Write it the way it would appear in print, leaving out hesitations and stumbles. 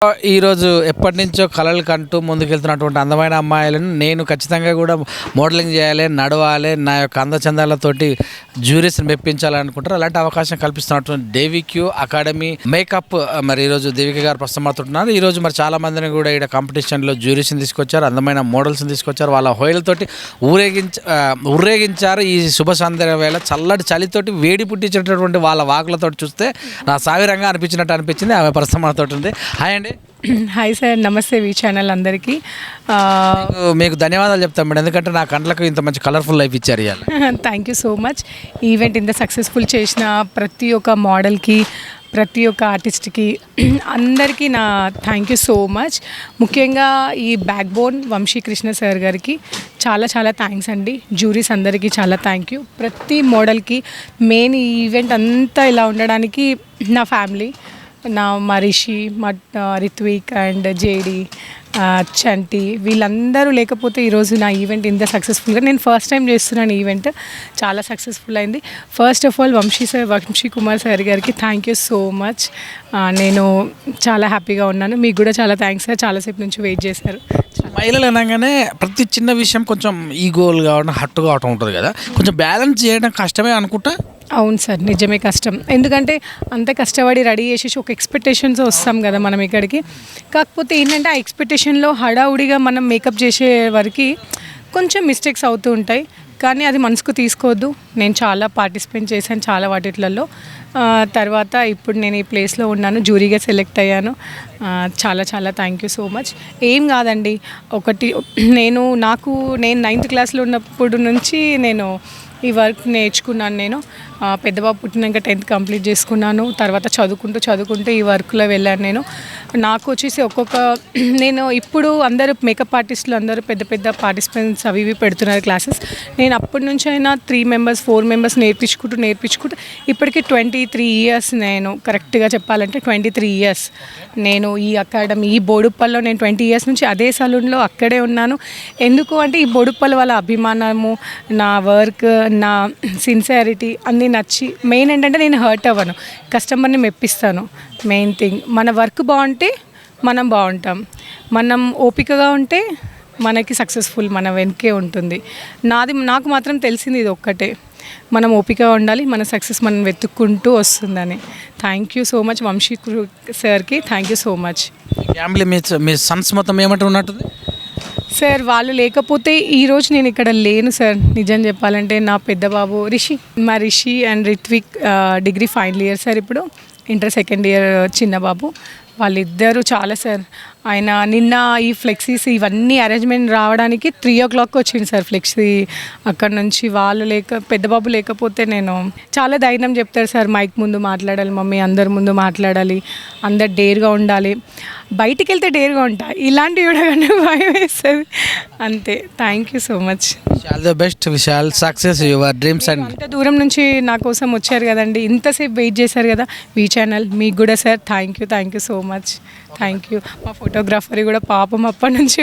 ఈరోజు ఎప్పటినుంచో కలలు కంటూ ముందుకెళ్తున్నటువంటి అందమైన అమ్మాయిలను నేను ఖచ్చితంగా కూడా మోడలింగ్ చేయాలి, నడవాలి, నా యొక్క అందచందాలతోటి జ్యూరీస్ని మెప్పించాలనుకుంటారు. అలాంటి అవకాశం కల్పిస్తున్నటువంటి దేవిక్యూ అకాడమీ మేకప్ మరి ఈరోజు దేవిక గారు ప్రస్తుతమవుతున్నారు. ఈరోజు మరి చాలామందిని కూడా ఇక్కడ కాంపిటీషన్లో జ్యూరీస్ని తీసుకొచ్చారు, అందమైన మోడల్స్ని తీసుకొచ్చారు, వాళ్ళ హోయలతోటి ఊరేగించారు. ఈ శుభ సందర్భ వేళ చల్లటి చలితోటి వేడి పుట్టించేటటువంటి వాళ్ళ వాకులతో చూస్తే నా సావిరంగా అనిపించింది. ఆమె ప్రస్తుతమవుతోటి ఉంది. హాయ్ అండి. హాయ్ సార్, నమస్తే వి ఛానల్ అందరికీ. మీకు ధన్యవాదాలు చెప్తాం మేడం, ఎందుకంటే నా కండ్లకు ఇంత మంచి కలర్ఫుల్ లైఫ్ ఇచ్చారు ఇవాళ. Thank you so much. Event ఇంత సక్సెస్ఫుల్ చేసిన ప్రతి ఒక్క మోడల్కి, ప్రతి ఒక్క ఆర్టిస్ట్కి అందరికీ నా థ్యాంక్ యూ సో మచ్. ముఖ్యంగా ఈ బ్యాక్ బోన్ వంశీకృష్ణ సార్ గారికి చాలా చాలా థ్యాంక్స్ అండి. జ్యూరీస్ అందరికీ చాలా థ్యాంక్ యూ. ప్రతి మోడల్కి మెయిన్ ఈ ఈవెంట్ అంతా ఇలా ఉండడానికి నా ఫ్యామిలీ, మా రిషి, మా రిత్విక్ అండ్ జేడి, చంటి, వీళ్ళందరూ లేకపోతే ఈరోజు నా ఈవెంట్ ఇంత సక్సెస్ఫుల్గా, నేను ఫస్ట్ టైం చేస్తున్నాను ఈవెంట్, చాలా సక్సెస్ఫుల్ అయింది. First of all Vamshi Kumar sir గారికి థ్యాంక్ యూ సో మచ్. నేను చాలా హ్యాపీగా ఉన్నాను. మీకు కూడా చాలా థ్యాంక్స్ సార్, చాలాసేపు నుంచి వెయిట్ చేశారు. మహిళలు అనగానే ప్రతి చిన్న విషయం కొంచెం ఈగోలు కావడం, హట్టు కావడం ఉంటుంది కదా, కొంచెం బ్యాలెన్స్ చేయడం కష్టమే అనుకుంటా. అవును సార్, నిజమే కష్టం. ఎందుకంటే అంత కష్టపడి రెడీ చేసేసి ఒక ఎక్స్పెక్టేషన్స్ వస్తాం కదా మనం ఇక్కడికి. కాకపోతే ఏంటంటే ఆ ఎక్స్పెక్టేషన్లో హడావుడిగా మనం మేకప్ చేసే వరకు కొంచెం మిస్టేక్స్ అవుతూ ఉంటాయి, కానీ అది మనసుకు తీసుకోవద్దు. నేను చాలా పార్టిసిపేట్ చేశాను చాలా వాటిలలో. తర్వాత ఇప్పుడు నేను ఈ ప్లేస్లో ఉన్నాను, జ్యూరీగా సెలెక్ట్ అయ్యాను. చాలా చాలా థ్యాంక్ యూ సో మచ్. ఏం కాదండి, నేను 9th క్లాస్లో ఉన్నప్పుడు నుంచి నేను ఈ వర్క్ నేర్చుకున్నాను. నేను పెద్దబాబు పుట్టినాక 10th కంప్లీట్ చేసుకున్నాను. తర్వాత చదువుకుంటూ ఈ వర్క్లో వెళ్ళాను. నాకు వచ్చేసి నేను ఇప్పుడు అందరూ మేకప్ ఆర్టిస్టులు అందరూ పెద్ద పెద్ద పార్టిసిపెంట్స్ అవి ఇవి పెడుతున్నారు క్లాసెస్. నేను అప్పటి నుంచి అయినా 3 members 4 members నేర్పించుకుంటూ ఇప్పటికీ 23 years, నేను కరెక్ట్గా చెప్పాలంటే 23 years నేను ఈ అకాడమీ, ఈ బోడుప్పల్లో నేను 20 years నుంచి అదే సలూన్లో అక్కడే ఉన్నాను. ఎందుకు అంటే ఈ బోడుప్పల్ వాళ్ళ అభిమానము, నా వర్క్, నా సిన్సియారిటీ అన్నీ నచ్చి, మెయిన్ ఏంటంటే నేను హర్ట్ అవ్వను, కస్టమర్ని మెప్పిస్తాను. మెయిన్ థింగ్, మన వర్క్ బాగుంటే మనం బాగుంటాం, మనం ఓపికగా ఉంటే మనకి సక్సెస్ఫుల్ మన వెనకే ఉంటుంది. నాకు మాత్రం తెలిసింది ఇది ఒక్కటే, మనం ఓపికగా ఉండాలి, మన సక్సెస్ మనం వెతుక్కుంటూ వస్తుందని. Thank you so much Vamshi సార్కి, thank you so much. Family మీ సన్స్ మొత్తం ఏమంటూ ఉన్నట్టుంది సార్? వాళ్ళు లేకపోతే ఈరోజు నేను ఇక్కడ లేను సార్. నిజం చెప్పాలంటే నా పెద్ద బాబు Rishi and Rithvik degree final year sir, ఇప్పుడు ఇంటర్ 2nd year చిన్న బాబు. వాళ్ళిద్దరూ చాలా సార్. ఆయన నిన్న ఈ ఫ్లెక్సీస్ ఇవన్నీ అరేంజ్మెంట్ రావడానికి 3 o'clock వచ్చింది సార్ ఫ్లెక్సీ అక్కడ నుంచి. పెద్ద బాబు లేకపోతే నేను చాలా ధైర్యం చెప్తారు సార్, మైక్ ముందు మాట్లాడాలి మమ్మీ, అందరి ముందు మాట్లాడాలి, అందరు డేర్గా ఉండాలి. బయటికి వెళ్తే డేర్గా ఉంటా, ఇలాంటివి చూడగానే భయం వేస్తుంది అంతే. Thank you so much. All the best Vishal, success your dreams. And అంత దూరం నుంచి నా కోసం వచ్చారు కదండి, ఇంతసేపు వెయిట్ చేశారు కదా వి ఛానల్, మీకు కూడా sir thank you so much. Thank you. మా ఫోటోగ్రాఫర్ కూడా పాపం అప్పటి నుంచి